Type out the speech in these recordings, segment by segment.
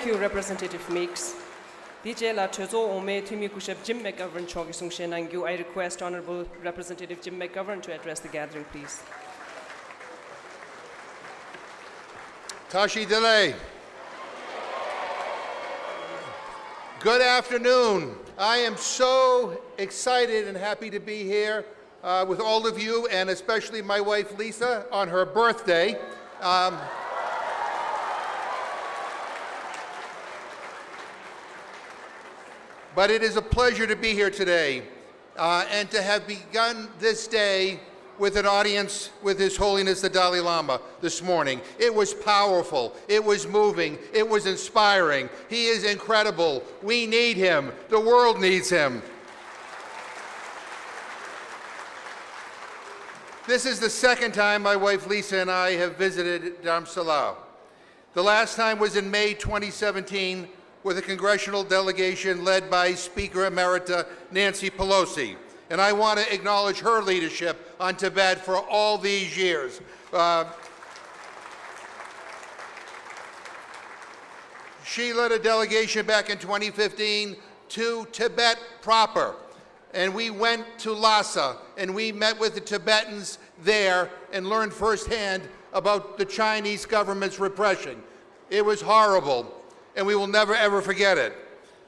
Thank you, Representative Meeks. DJ La Chozo Ome Tumi Kushep Jim McGovern Chogi Sung Shenangu. I request Honorable Representative Jim McGovern to address the gathering, please. Tashi Delay. Good afternoon. I am so excited and happy to be here with all of you, and especially my wife Lisa on her birthday. But it is a pleasure to be here today and to have begun this day with an audience with His Holiness the Dalai Lama this morning. It was powerful, it was moving, it was inspiring. He is incredible. We need him. The world needs him. This is the second time my wife Lisa and I have visited Dharamsala. The last time was in May 2017 with a congressional delegation led by Speaker Emerita Nancy Pelosi. And I want to acknowledge her leadership on Tibet for all these years. She led a delegation back in 2015 to Tibet proper. And we went to Lhasa and we met with the Tibetans there and learned firsthand about the Chinese government's repression. It was horrible, and we will never ever forget it.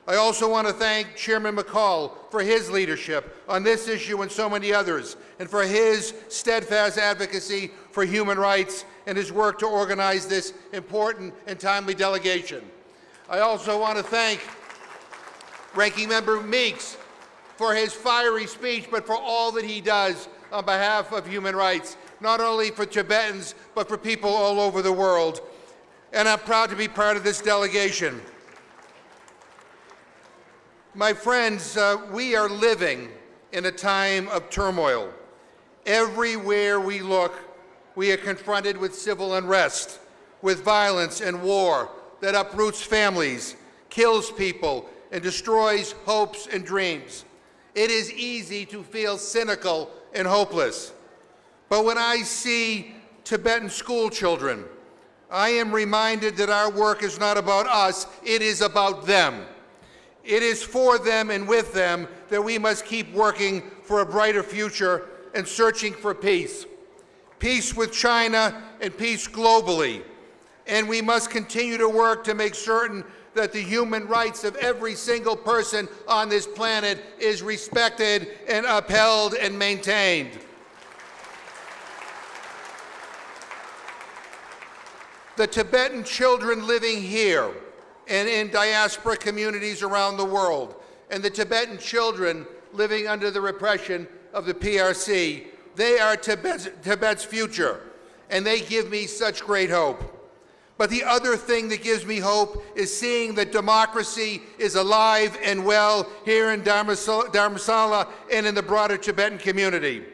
I also want to thank Chairman McCall for his leadership on this issue and so many others, and for his steadfast advocacy for human rights and his work to organize this important and timely delegation. I also want to thank Ranking Member Meeks for his fiery speech, but for all that he does on behalf of human rights, not only for Tibetans, but for people all over the world. And I'm proud to be part of this delegation. My friends, we are living in a time of turmoil. Everywhere we look, we are confronted with civil unrest, with violence and war that uproots families, kills people, and destroys hopes and dreams. It is easy to feel cynical and hopeless. But when I see Tibetan school children, I am reminded that our work is not about us, it is about them. It is for them and with them that we must keep working for a brighter future and searching for peace. Peace with China and peace globally. And we must continue to work to make certain that the human rights of every single person on this planet is respected and upheld and maintained. The Tibetan children living here and in diaspora communities around the world, and the Tibetan children living under the repression of the PRC, they are Tibet's future, and they give me such great hope. But the other thing that gives me hope is seeing that democracy is alive and well here in Dharamsala and in the broader Tibetan community.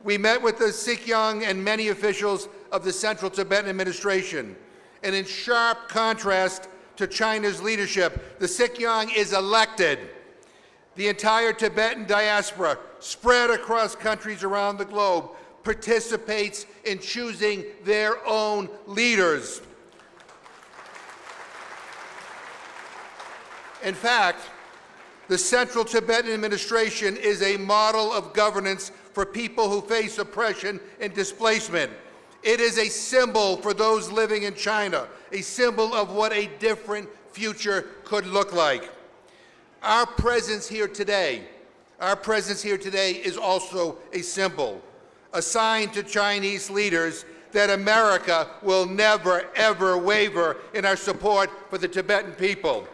We met with the Sikyong and many officials of the Central Tibetan Administration, and in sharp contrast to China's leadership, the Sikyong is elected. The entire Tibetan diaspora, spread across countries around the globe, participates in choosing their own leaders. In fact, the Central Tibetan Administration is a model of governance for people who face oppression and displacement. It is a symbol for those living in China, a symbol of what a different future could look like. Our presence here today is also a symbol, a sign to Chinese leaders that America will never, ever waver in our support for the Tibetan people.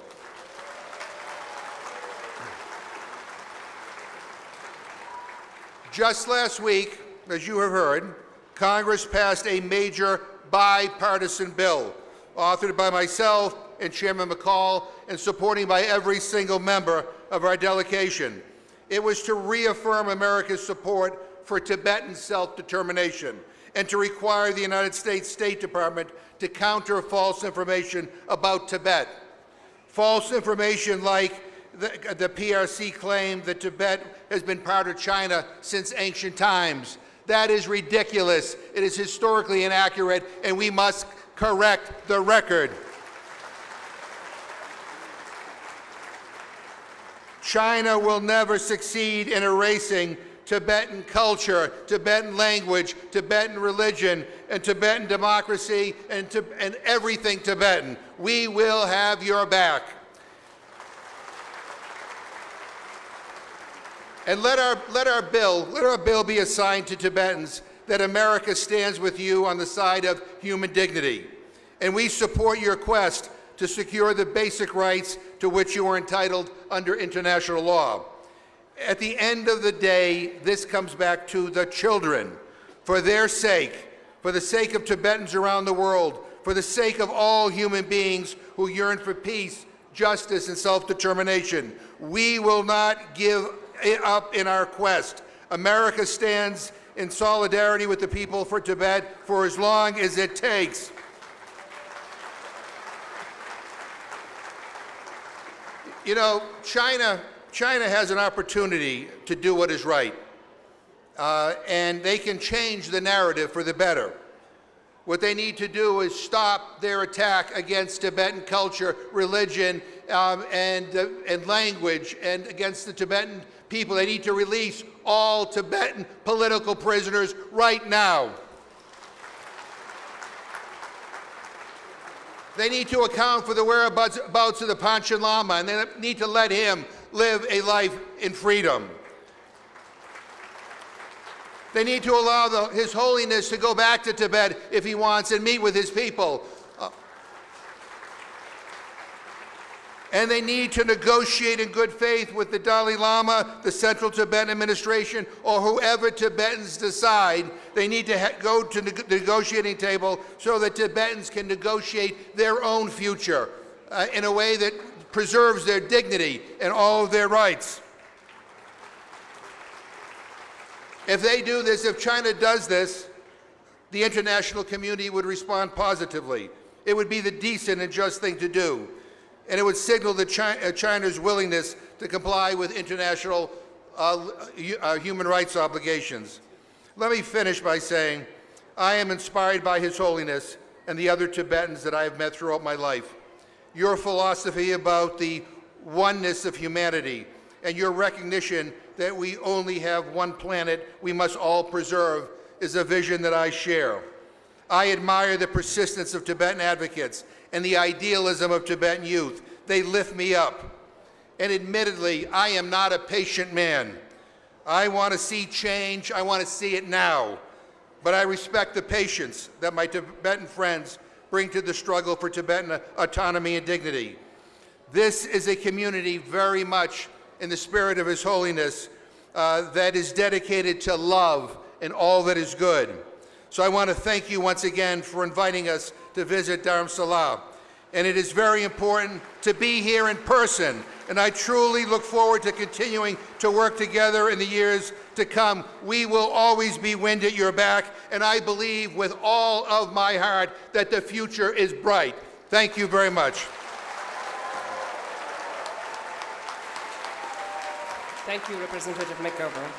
Just last week, as you have heard, Congress passed a major bipartisan bill authored by myself and Chairman McCall and supporting by every single member of our delegation. It was to reaffirm America's support for Tibetan self-determination and to require the United States State Department to counter false information about Tibet. False information like the PRC claimed that Tibet has been part of China since ancient times. That is ridiculous. It is historically inaccurate, and we must correct the record. China will never succeed in erasing Tibetan culture, Tibetan language, Tibetan religion, and Tibetan democracy, and everything Tibetan. We will have your back. And let our bill be a sign to Tibetans that America stands with you on the side of human dignity. And we support your quest to secure the basic rights to which you are entitled under international law. At the end of the day, this comes back to the children. For their sake, for the sake of Tibetans around the world, for the sake of all human beings who yearn for peace, justice, and self-determination, we will not give up in our quest. America stands in solidarity with the people for Tibet for as long as it takes. You know, China has an opportunity to do what is right, and they can change the narrative for the better. What they need to do is stop their attack against Tibetan culture, religion, and language, and against the Tibetan people. They need to release all Tibetan political prisoners right now. They need to account for the whereabouts of the Panchen Lama, and they need to let him live a life in freedom. They need to allow His Holiness to go back to Tibet if he wants and meet with his people. And they need to negotiate in good faith with the Dalai Lama, the Central Tibetan Administration, or whoever Tibetans decide. They need to go to the negotiating table so that Tibetans can negotiate their own future in a way that preserves their dignity and all of their rights. If they do this, if China does this, the international community would respond positively. It would be the decent and just thing to do. And it would signal China's willingness to comply with international human rights obligations. Let me finish by saying, I am inspired by His Holiness and the other Tibetans that I have met throughout my life. Your philosophy about the oneness of humanity and your recognition that we only have one planet we must all preserve is a vision that I share. I admire the persistence of Tibetan advocates and the idealism of Tibetan youth. They lift me up. And admittedly, I am not a patient man. I want to see change. I want to see it now. But I respect the patience that my Tibetan friends bring to the struggle for Tibetan autonomy and dignity. This is a community very much in the spirit of His Holiness that is dedicated to love and all that is good. So I want to thank you once again for inviting us to visit Dharamsala. And it is very important to be here in person. And I truly look forward to continuing to work together in the years to come. We will always be wind at your back. And I believe with all of my heart that the future is bright. Thank you very much. Thank you, Representative McGovern.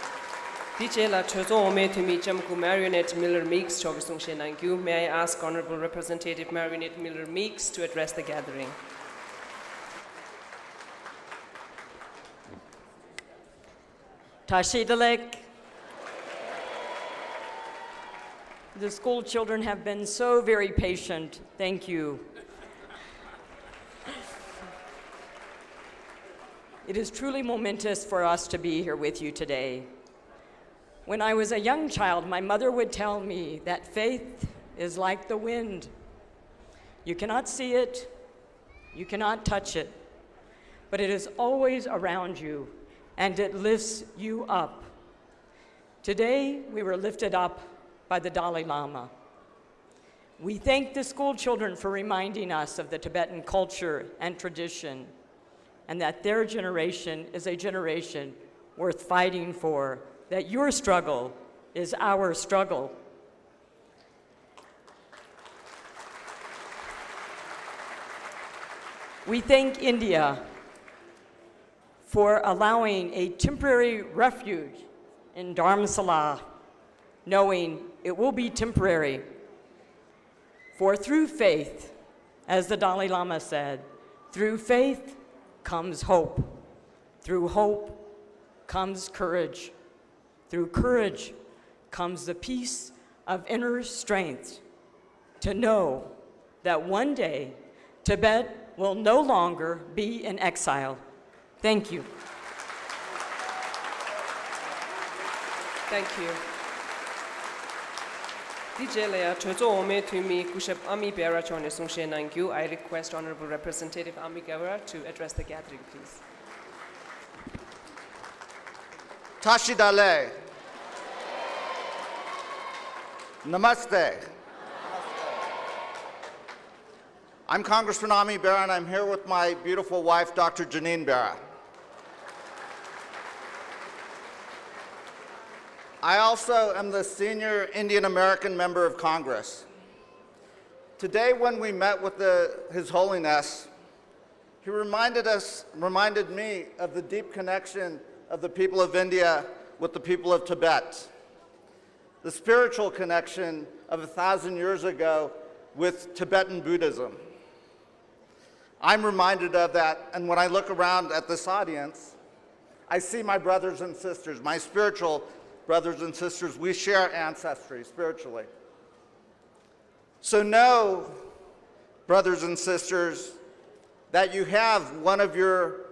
DJ La Chozo Ome to me Jamku Marionette Miller Meeks Chogisung Shenangyu. May I ask Honorable Representative Marionette Miller Meeks to address the gathering. Tashidalek. The school children have been so very patient. Thank you. It is truly momentous for us to be here with you today. When I was a young child, my mother would tell me that faith is like the wind. You cannot see it, you cannot touch it, but it is always around you, and it lifts you up. Today, we were lifted up by the Dalai Lama. We thank the school children for reminding us of the Tibetan culture and tradition, and that their generation is a generation worth fighting for, that your struggle is our struggle. We thank India for allowing a temporary refuge in Dharamsala, knowing it will be temporary. For through faith, as the Dalai Lama said, through faith comes hope. Through hope comes courage. Through courage comes the peace of inner strength to know that one day Tibet will no longer be in exile. Thank you. Thank you. DJ Leah Chozo Ome to me Kushep Ami Bera Chone Sungshe Nangyu. I request Honorable Representative Ami Gawara to address the gathering, please. Tashi Dale. Namaste. I'm Congressman Ami Bera, and I'm here with my beautiful wife, Dr. Janine Bera. I also am the senior Indian American member of Congress. Today, when we met with His Holiness, he reminded me of the deep connection of the people of India with the people of Tibet, the spiritual connection of 1,000 years ago with Tibetan Buddhism. I'm reminded of that, and when I look around at this audience, I see my brothers and sisters, my spiritual brothers and sisters. We share ancestry spiritually. So know, brothers and sisters, that you have one of your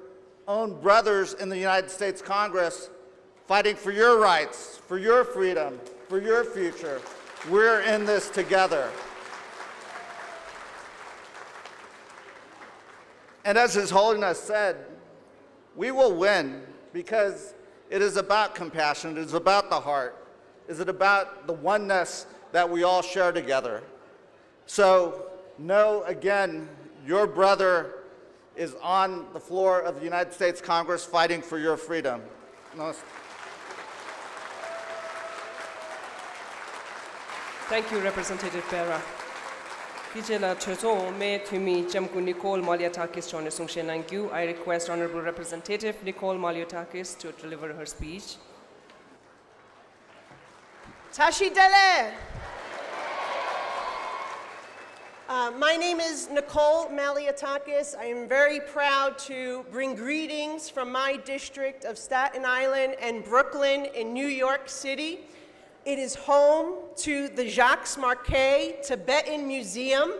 own brothers in the United States Congress fighting for your rights, for your freedom, for your future. We're in this together. And as His Holiness said, we will win because it is about compassion, it is about the heart, it is about the oneness that we all share together. So know again, your brother is on the floor of the United States Congress fighting for your freedom. Thank you, Representative Bera. Dijela Chozo Me to me Jamku Nicole Maliatakis Chone Sungshe Nangyu. I request Honorable Representative Nicole Maliatakis to deliver her speech. Tashi Dele. My name is Nicole Maliatakis. I am very proud to bring greetings from my district of Staten Island and Brooklyn in New York City. It is home to the Jacques Marquet Tibetan Museum,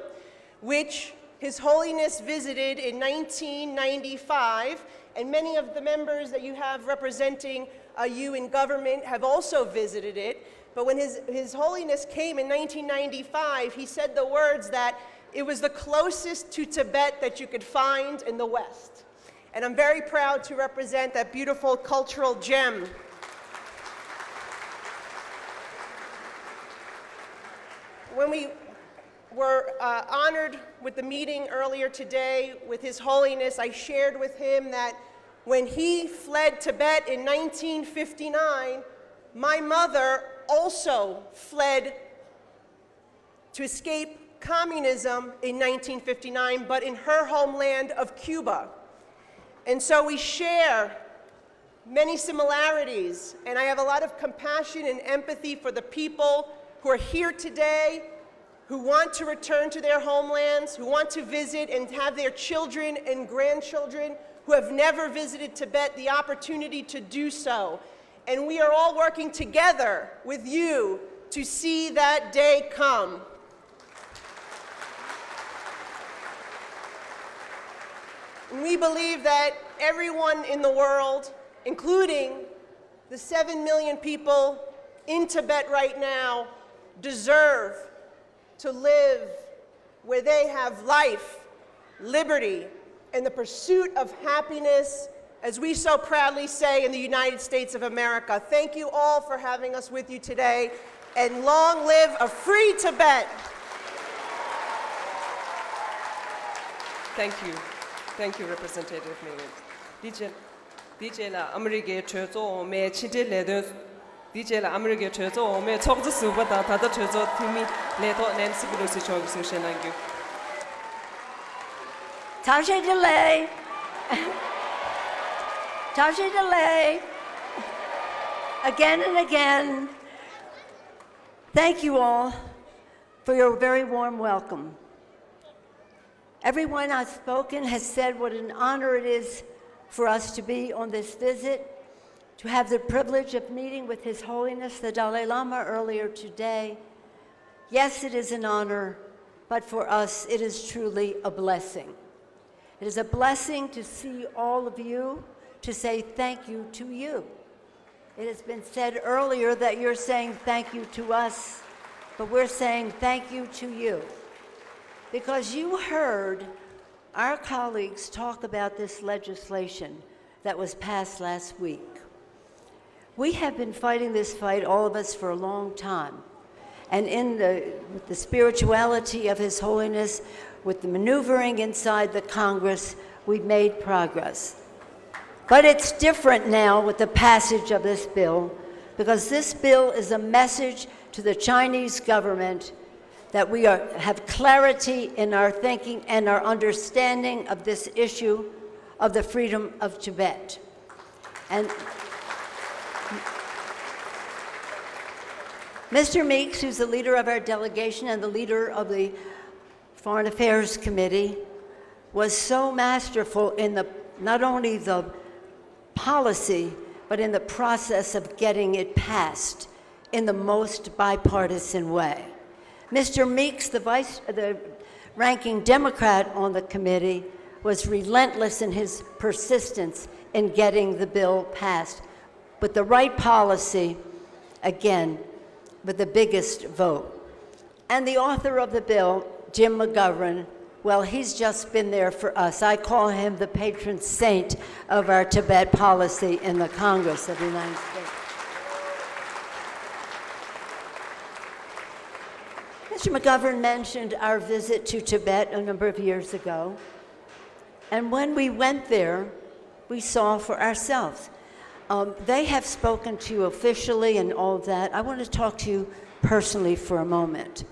which His Holiness visited in 1995, and many of the members that you have representing you in government have also visited it. But when His Holiness came in 1995, he said the words that it was the closest to Tibet that you could find in the West. And I'm very proud to represent that beautiful cultural gem. When we were honored with the meeting earlier today with His Holiness, I shared with him that when he fled Tibet in 1959, my mother also fled to escape communism in 1959, but in her homeland of Cuba. And so we share many similarities, and I have a lot of compassion and empathy for the people who are here today, who want to return to their homelands, who want to visit and have their children and grandchildren who have never visited Tibet the opportunity to do so. And we are all working together with you to see that day come. And we believe that everyone in the world, including the 7 million people in Tibet right now, deserve to live where they have life, liberty, and the pursuit of happiness, as we so proudly say in the United States of America. Thank you all for having us with you today, and long live a free Tibet. Thank you. Thank you, Representative Miller. DJ la America Chozo me chinte le DJ la America Chozo me chokzu subata tada chozo timi leto Nancy Pelosi chog Sungshe Nangyu. Tashi delay. Tashi delay. Again and again. Thank you all for your very warm welcome. Everyone I've spoken has said what an honor it is for us to be on this visit, to have the privilege of meeting with His Holiness the Dalai Lama earlier today. Yes, it is an honor, but for us, it is truly a blessing. It is a blessing to see all of you, to say thank you to you. It has been said earlier that you're saying thank you to us, but we're saying thank you to you. Because you heard our colleagues talk about this legislation that was passed last week. We have been fighting this fight, all of us, for a long time. And with the spirituality of His Holiness, with the maneuvering inside the Congress, we've made progress. But it's different now with the passage of this bill, because this bill is a message to the Chinese government that we have clarity in our thinking and our understanding of this issue of the freedom of Tibet. And Mr. Meeks, who's the leader of our delegation and the leader of the Foreign Affairs Committee, was so masterful in not only the policy, but in the process of getting it passed in the most bipartisan way. Mr. Meeks, the ranking Democrat on the committee, was relentless in his persistence in getting the bill passed. With the right policy, again, with the biggest vote. And the author of the bill, Jim McGovern, well, he's just been there for us. I call him the patron saint of our Tibet policy in the Congress of the United States. Mr. McGovern mentioned our visit to Tibet a number of years ago. And when we went there, we saw for ourselves. They have spoken to you officially and all of that. I want to talk to you personally for a moment.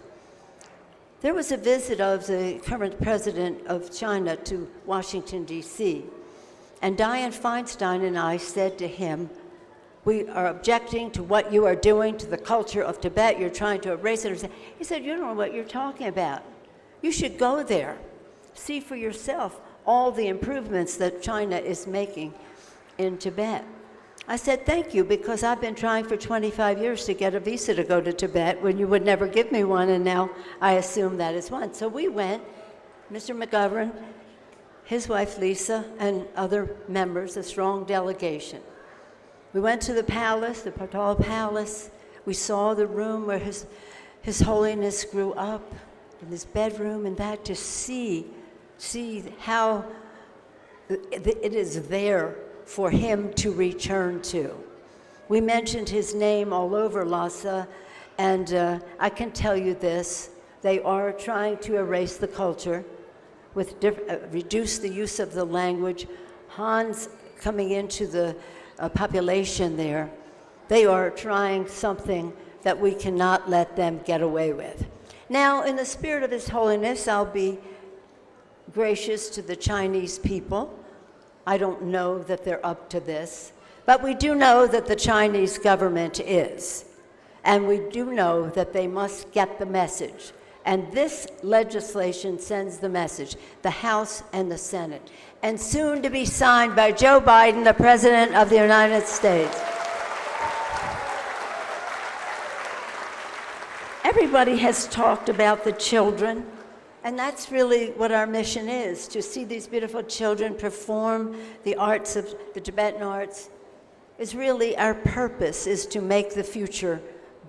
There was a visit of the current president of China to Washington, D.C., and Dianne Feinstein and I said to him, we are objecting to what you are doing to the culture of Tibet. You're trying to erase it. He said, you don't know what you're talking about. You should go there, see for yourself all the improvements that China is making in Tibet. I said, thank you, because I've been trying for 25 years to get a visa to go to Tibet when you would never give me one, and now I assume that is one. So we went, Mr. McGovern, his wife Lisa, and other members, a strong delegation. We went to the palace, the Patal Palace. We saw the room where His Holiness grew up, in his bedroom, and that to see how it is there for him to return to. We mentioned his name all over Lhasa, and I can tell you this, they are trying to erase the culture, reduce the use of the language. Han's coming into the population there. They are trying something that we cannot let them get away with. Now, in the spirit of His Holiness, I'll be gracious to the Chinese people. I don't know that they're up to this, but we do know that the Chinese government is. And we do know that they must get the message. And this legislation sends the message, the House and the Senate, and soon to be signed by Joe Biden, the President of the United States. Everybody has talked about the children. And that's really what our mission is, to see these beautiful children perform the arts of the Tibetan arts. Is really our purpose, is to make the future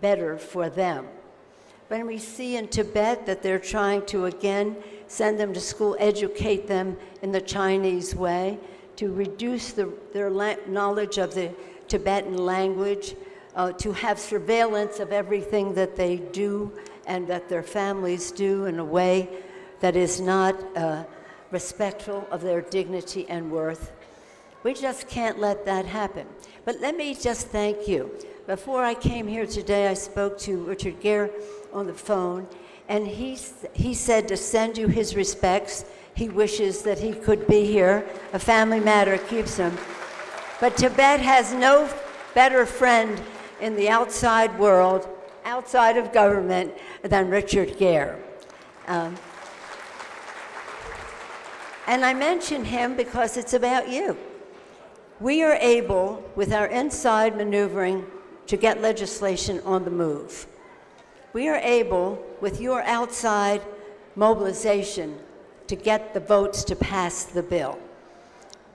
better for them. When we see in Tibet that they're trying to, again, send them to school, educate them in the Chinese way, to reduce their knowledge of the Tibetan language, to have surveillance of everything that they do and that their families do in a way that is not respectful of their dignity and worth. We just can't let that happen. But let me just thank you. Before I came here today, I spoke to Richard Gere on the phone, and he said to send you his respects. He wishes that he could be here. A family matter keeps him. But Tibet has no better friend in the outside world, outside of government, than Richard Gere. And I mention him because it's about you. we are able, with our inside maneuvering, to get legislation on the move. We are able, with your outside mobilization, to get the votes to pass the bill.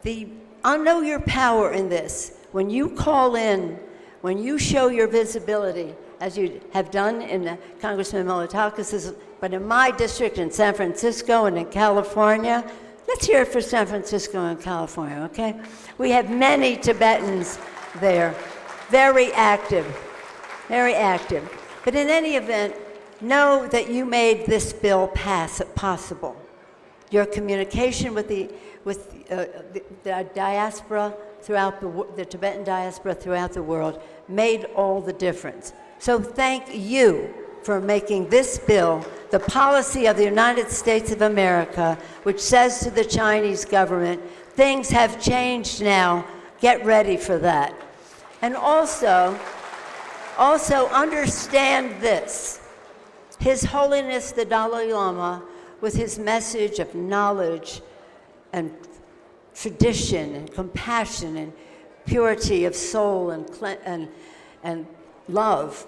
I know your power in this. When you call in, when you show your visibility, as you have done in Congressman Militakis', but in my district in San Francisco and in California, let's hear it for San Francisco and California, okay? We have many Tibetans there, very active, very active. But in any event, know that you made this bill pass possible. Your communication with the diaspora throughout the Tibetan diaspora throughout the world made all the difference. So thank you for making this bill the policy of the United States of America, which says to the Chinese government, things have changed now, get ready for that. And also understand this. His Holiness the Dalai Lama, with his message of knowledge and tradition and compassion and purity of soul and love,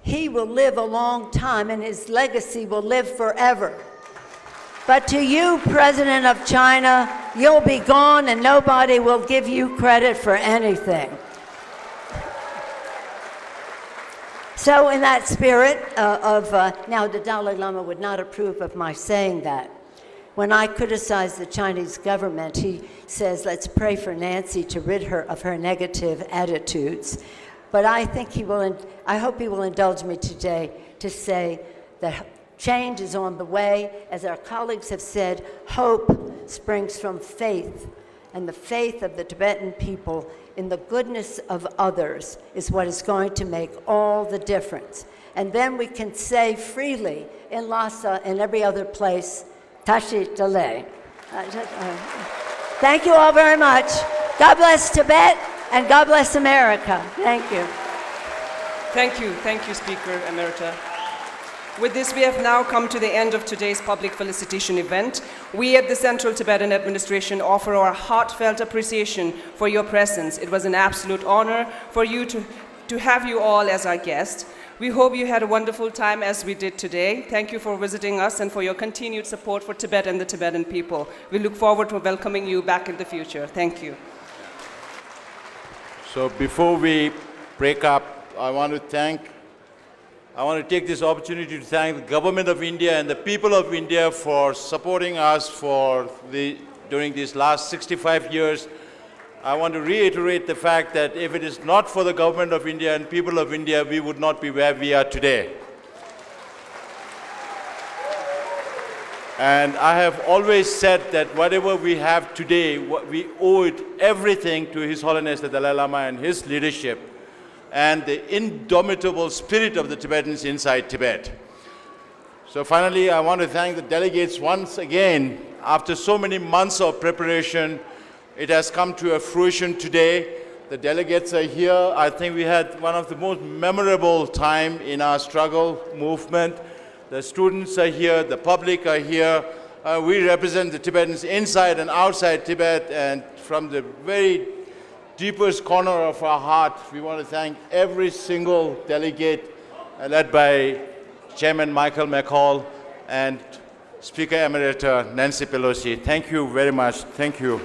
he will live a long time and his legacy will live forever. But to you, President of China, you'll be gone and nobody will give you credit for anything. So in that spirit now the Dalai Lama would not approve of my saying that. When I criticize the Chinese government, he says, let's pray for Nancy to rid her of her negative attitudes. But I think I hope he will indulge me today to say that change is on the way. As our colleagues have said, hope springs from faith. And the faith of the Tibetan people in the goodness of others is what is going to make all the difference. And then we can say freely in Lhasa and every other place, Tashi Dele. Thank you all very much. God bless Tibet and God bless America. Thank you. Thank you, Speaker Emerita. With this, we have now come to the end of today's public felicitation event. We at the Central Tibetan Administration offer our heartfelt appreciation for your presence. It was an absolute honor for you to have you all as our guest. We hope you had a wonderful time as we did today. Thank you for visiting us and for your continued support for Tibet and the Tibetan people. We look forward to welcoming you back in the future. Thank you. So before we break up, I want to take this opportunity to thank the government of India and the people of India for supporting us during these last 65 years. I want to reiterate the fact that if it is not for the government of India and people of India, we would not be where we are today. And I have always said that whatever we have today, we owe it everything to His Holiness the Dalai Lama and his leadership and the indomitable spirit of the Tibetans inside Tibet. So finally, I want to thank the delegates once again. After so many months of preparation, it has come to a fruition today. The delegates are here. I think we had one of the most memorable time in our struggle movement. The students are here, the public are here. We represent the Tibetans inside and outside Tibet, and from the very deepest corner of our heart, we want to thank every single delegate led by Chairman Michael McCall and Speaker Emerita Nancy Pelosi. Thank you very much. Thank you.